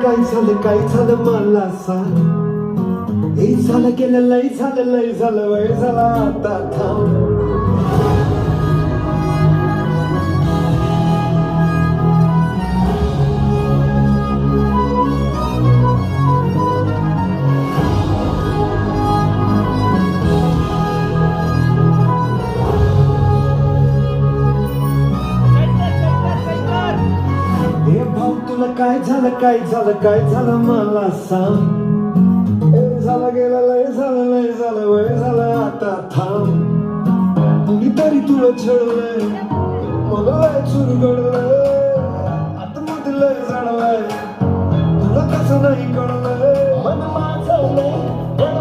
काय झालं मला सांग. हे झालं गेलं लय झालं वय झाला आता थांब. हे भाऊ तुला काय झालं मला सांग. हे झालं गेलं लय झालं वय झालं आता थांब. कुणीतरी तुला छळलंय मला लय चुरगडलंय आता मध्ये लय जाणवलंय तुला कसं नाही कळलंय मन माझं लय